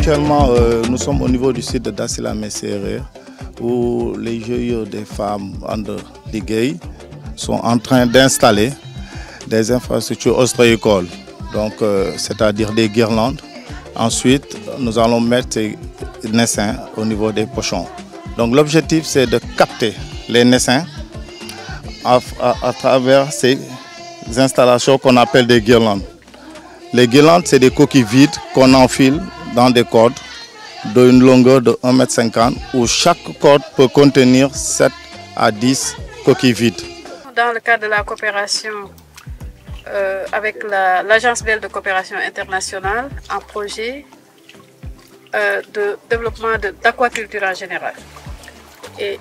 actuellement, nous sommes au niveau du site de Dassila Messerre où les GIE des femmes Ande Liguey sont en train d'installer des infrastructures ostréicoles, donc c'est-à-dire des guirlandes. Ensuite, nous allons mettre ces naissins au niveau des pochons. Donc l'objectif, c'est de capter les naissins à travers ces installations qu'on appelle des guirlandes. Les guirlandes, c'est des coquilles vides qu'on enfile dans des cordes d'une longueur de 1,50 m où chaque corde peut contenir 7 à 10 coquilles vides. Dans le cadre de la coopération avec l'Agence belge de coopération internationale, un projet de développement d'aquaculture en général. Et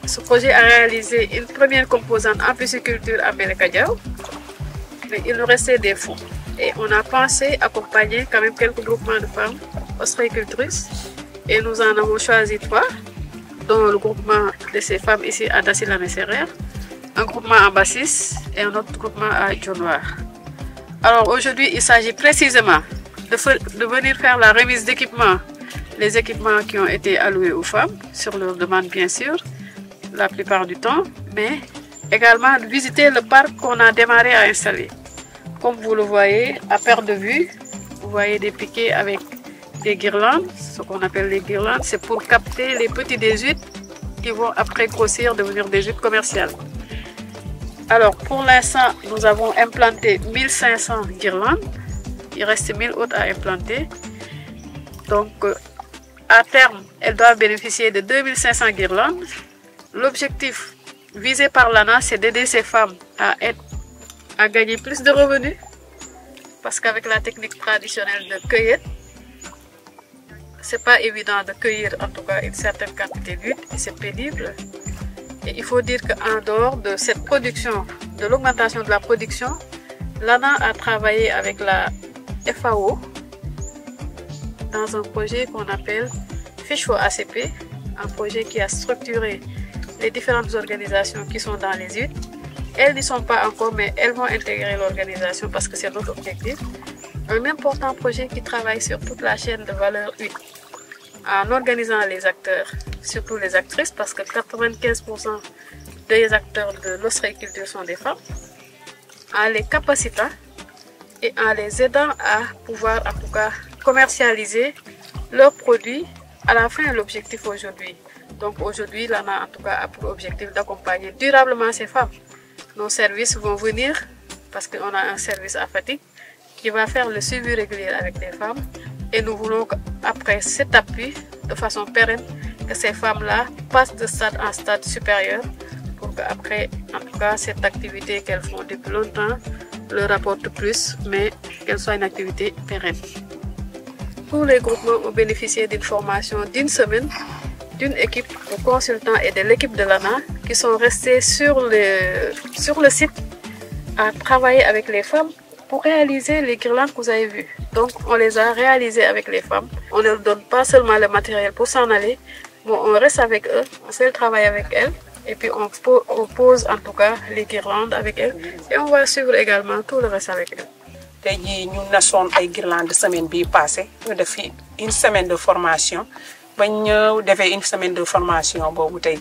ce projet a réalisé une première composante en pisciculture à Belekadiao, mais il nous restait des fonds. Et on a pensé accompagner quand même quelques groupements de femmes ostréicultrices et nous en avons choisi 3, dont le groupement de ces femmes ici à Dassila Messerre, un groupement à Bassis et un autre groupement à Dionnoir. Alors aujourd'hui, il s'agit précisément de venir faire la remise d'équipements, les équipements qui ont été alloués aux femmes, sur leur demande bien sûr, la plupart du temps, mais également de visiter le parc qu'on a démarré à installer. Comme vous le voyez, à perte de vue, vous voyez des piquets avec des guirlandes, ce qu'on appelle les guirlandes, c'est pour capter les petits des huîtres qui vont après grossir, devenir des huîtres commerciales. Alors pour l'instant, nous avons implanté 1500 guirlandes, il reste 1000 autres à implanter. Donc à terme, elles doivent bénéficier de 2500 guirlandes. L'objectif visé par l'ANA, c'est d'aider ces femmes à gagner plus de revenus, parce qu'avec la technique traditionnelle de cueillette, c'est pas évident de cueillir en tout cas une certaine quantité d'huîtres et c'est pénible. Et il faut dire qu'en dehors de cette production, de l'augmentation de la production, l'ANA a travaillé avec la FAO dans un projet qu'on appelle Fish for ACP, un projet qui a structuré les différentes organisations qui sont dans les huîtres. Elles n'y sont pas encore, mais elles vont intégrer l'organisation parce que c'est notre objectif. Un important projet qui travaille sur toute la chaîne de valeur huître, en organisant les acteurs, surtout les actrices, parce que 95% des acteurs de l'ostréiculture sont des femmes, en les capacitant et en les aidant à pouvoir en tout cas commercialiser leurs produits à la fin de l'objectif aujourd'hui. Donc aujourd'hui, l'ANA en tout cas a pour objectif d'accompagner durablement ces femmes. Nos services vont venir, parce qu'on a un service à Fatick qui va faire le suivi régulier avec les femmes. Et nous voulons qu'après cet appui, de façon pérenne, que ces femmes-là passent de stade en stade supérieur pour qu'après, en tout cas, cette activité qu'elles font depuis longtemps leur apporte plus, mais qu'elle soit une activité pérenne. Tous les groupements ont bénéficié d'une formation d'une semaine d'une équipe de consultants et de l'équipe de l'ANA qui sont restés sur le site à travailler avec les femmes pour réaliser les guirlandes que vous avez vues. Donc on les a réalisées avec les femmes. On ne leur donne pas seulement le matériel pour s'en aller, mais on reste avec eux, on fait le travail avec elles et puis on pose en tout cas les guirlandes avec elles et on va suivre également tout le reste avec elles. Tey jii ñu nasoon ay guirlandes semaine bii passé ñu def fi une semaine de formation. Bañ ñëw defee une semaine de formation boobu tey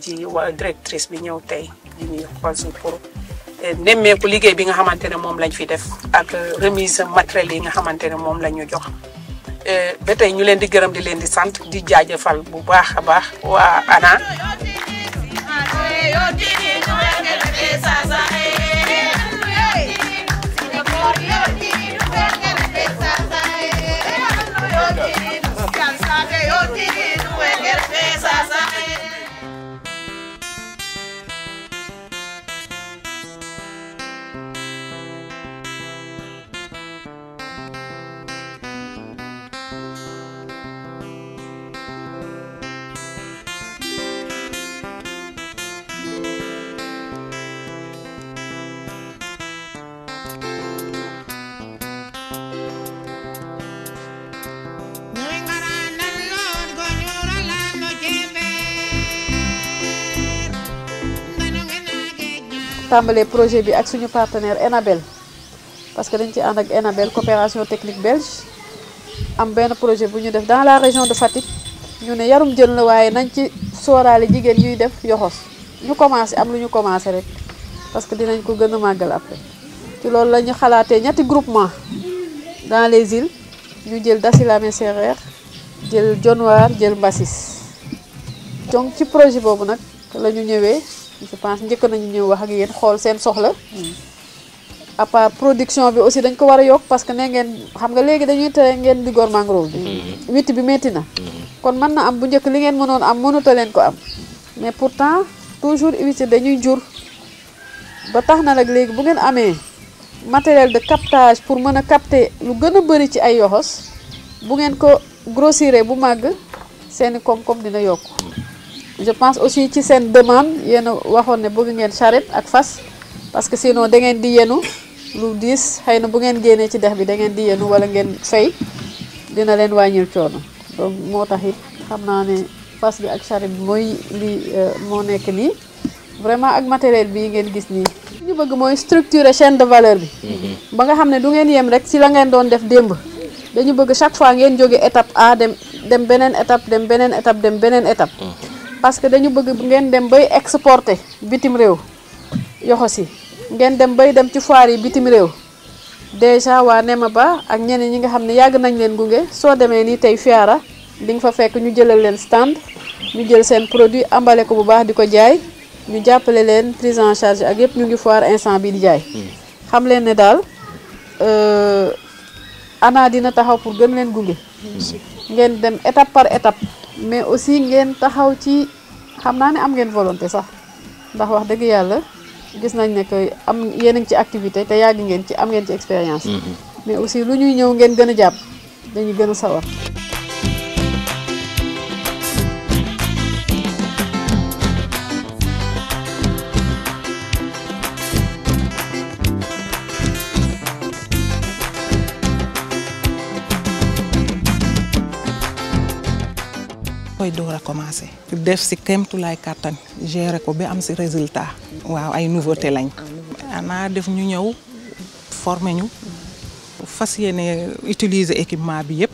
jii waa directrice bi ñëw tey di ñuy xool pour nemmeeku liggéey bi nga xamante ne moom lañ fi def ak remise matériel yi nga xamante ne moom la ñu jox. Ba tey ñu leen di gërëm di leen di sant di jaajëfal bu baax a baax waa ANA. tàmbalee projet bi ak suñu partenaire Enabel parce que dañ ci ànd ak Enabel coopération technique belge am benn projet bu ñu def dans la région de Fatick ñu ne yarum jën la waaye nañ ci sóoraale jigéen ñuy def yoxos ñu commencé am lu ñu commencé rek parce que dinañ ko gën a màggal après ci loolu la ñu xalaatee ñetti groupement dans les îles ñu jël Dassilame Serer jël Dionewar jël Mbassis donc ci projet boobu nag la ñu ñëwee je pense njëkk nañu ñëw wax ak yéen xool seen soxla à part production bi aussi dañ ko war a yokk parce que ne ngeen xam nga léegi dañuy tere ngeen di gor mangrove bi witti bi métti na kon mën na am bu njëkk li ngeen mënoon am mënuta leen ko am mais pourtant toujours huissier dañuy jur ba tax na nag léegi bu ngeen amee matériel de captage pour mën a capter lu gën a bëri ci ay yoxos bu ngeen ko grossiré bu màgg seeni koom-koom dina yokk je pense aussi ci seen demande yéen a waxoon ne bëgg ngeen charrette ak fas parce que sinon da ngeen di yenu lu diis xëy na bu ngeen génnee ci dex bi da ngeen di yenu wala ngeen fay dina leen wàññil coono donc moo tax it xam naa ne fas bi ak charrette bi mooy li moo nekk nii vraiment ak matériel bii ngeen gis nii li ñu bëgg mooy structurer chaîne de valeur bi ba nga xam ne du ngeen yem rek ci la ngeen doon def démb dañu bëgg chaque fois ngeen jóge étape A dem beneen étape dem beneen étape dem beneen étape parce que dañu bëgg ngeen dem bay exporter bitim réew yoxos yi ngeen dem bay dem ci foire yi bitim réew déjà waa Nema Ba ak ñeneen ñi nga xam ne yàgg nañ leen gunge soo demee nii tey Fiara di nga fa fekk ñu jëlal leen stand ñu jël seen produit emballé ko bu baax di ko jaay ñu jàppale leen prise en charge ak yëpp ñu ngi foire instant bi di jaay xam leen ne daal ANA dina taxaw pour gën leen gunge ngeen dem étape par étape mais aussi ngeen taxaw ci xam naa ne am ngeen volonté sax ndax wax dëgg yàlla gis nañ ne que am yéen a ngi ci activité te yàgg ngeen ci am ngeen ci expérience mais aussi lu ñuy ñëw ngeen gën a jàpp dañuy gën a sawar koy door a commencé def si kéemtulaay kàttan gérer ko ba am si résultat waaw ay nouveauté lañ ANA def ñu ñëw former ñu fas yéene utiliser équipement bi yëpp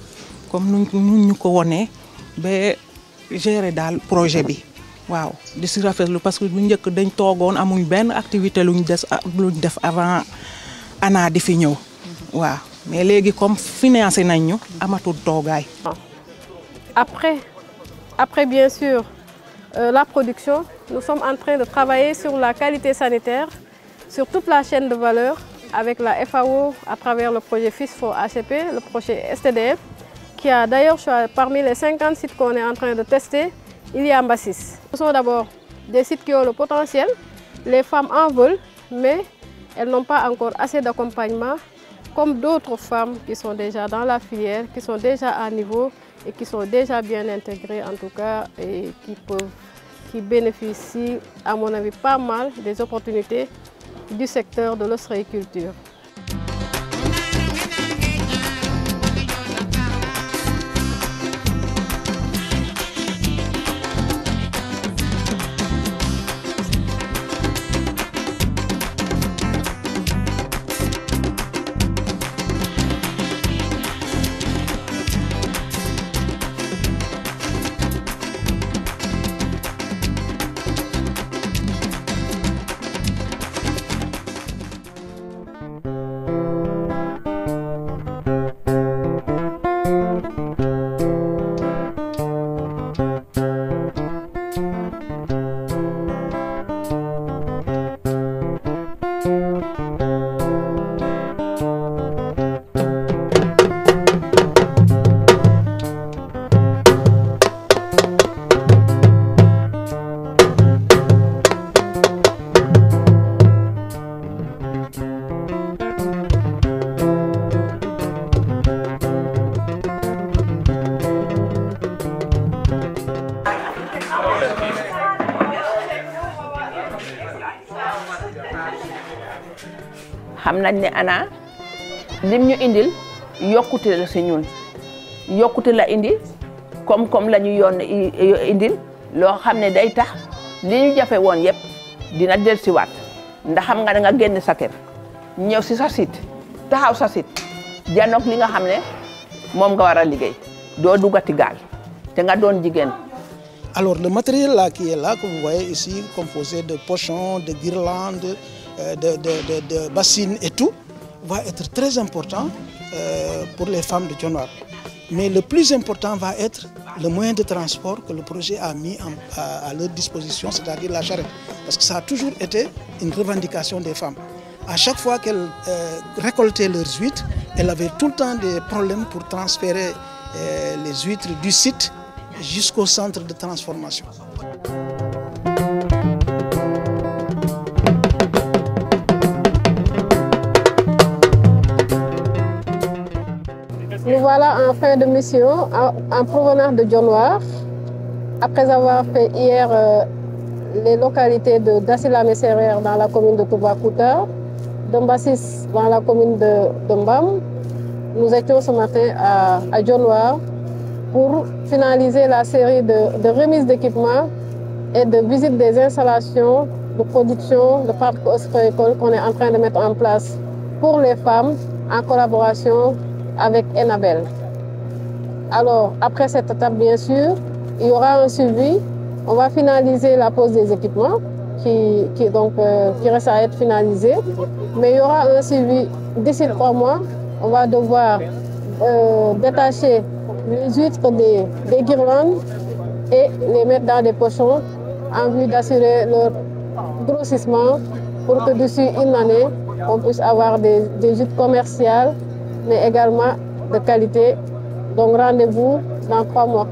comme nu ñu ko wonee ba gérer daal projet bi waaw di si rafetlu parce que bu njëkk dañ toogoon amuñ benn activité luñ def avant ANA di fi ñëw waaw mais léegi comme financé nañ ñu amatul toogaay. Après, bien sûr, la production, nous sommes en train de travailler sur la qualité sanitaire, sur toute la chaîne de valeur, avec la FAO à travers le projet FISFO-HCP, le projet STDF, qui a d'ailleurs choisi parmi les 50 sites qu'on est en train de tester, il y a Mbassis. Ce sont d'abord des sites qui ont le potentiel, les femmes en veulent, mais elles n'ont pas encore assez d'accompagnement, comme d'autres femmes qui sont déjà dans la filière, qui sont déjà à niveau, et qui sont déjà bien intégrés en tout cas et qui bénéficient à mon avis pas mal des opportunités du secteur de l'ostréiculture. xam nañ ne ANA lim ñu indil yokkute la si ñun yokkute la indi koom-koom la ñu yoon indil loo xam ne day tax li ñu jafe woon yëpp dina dellusiwaat ndax xam nga da nga génn sa kër ñëw si sa site taxaw sa site janoog li nga xam ne moom nga war a liggéey doo duggati gaal te nga doon jigéen. Alors le matériel là qui est là, que vous voyez ici, composé de pochons, de guirlandes, de bassines et tout, va être très important pour les femmes de Dionewar. Mais le plus important va être le moyen de transport que le projet a mis à leur disposition, c'est-à-dire la charrette. Parce que ça a toujours été une revendication des femmes. À chaque fois qu'elles récoltaient leurs huîtres, elles avaient tout le temps des problèmes pour transférer les huîtres du site jusqu'au centre de transformation. Nous voilà en fin de mission en provenance de Dionewar. Après avoir fait hier les localités de Dassila-Messerer dans la commune de Toubacouta, d'Ambassis dans la commune de Mbam, nous étions ce matin à Dionewar pour finaliser la série de remises d'équipements et de visites des installations de production de parcs ostréicoles qu'on est en train de mettre en place pour les femmes en collaboration avec Enabel. Alors, après cette étape, bien sûr, il y aura un suivi. On va finaliser la pose des équipements qui reste à être finalisé. Mais il y aura un suivi d'ici 3 mois. On va devoir détacher les huîtres des guirlandes et les mettre dans des pochons en vue d'assurer leur grossissement pour que d'ici une année, on puisse avoir des huîtres commerciales mais également de qualité. Donc rendez-vous dans 3 mois.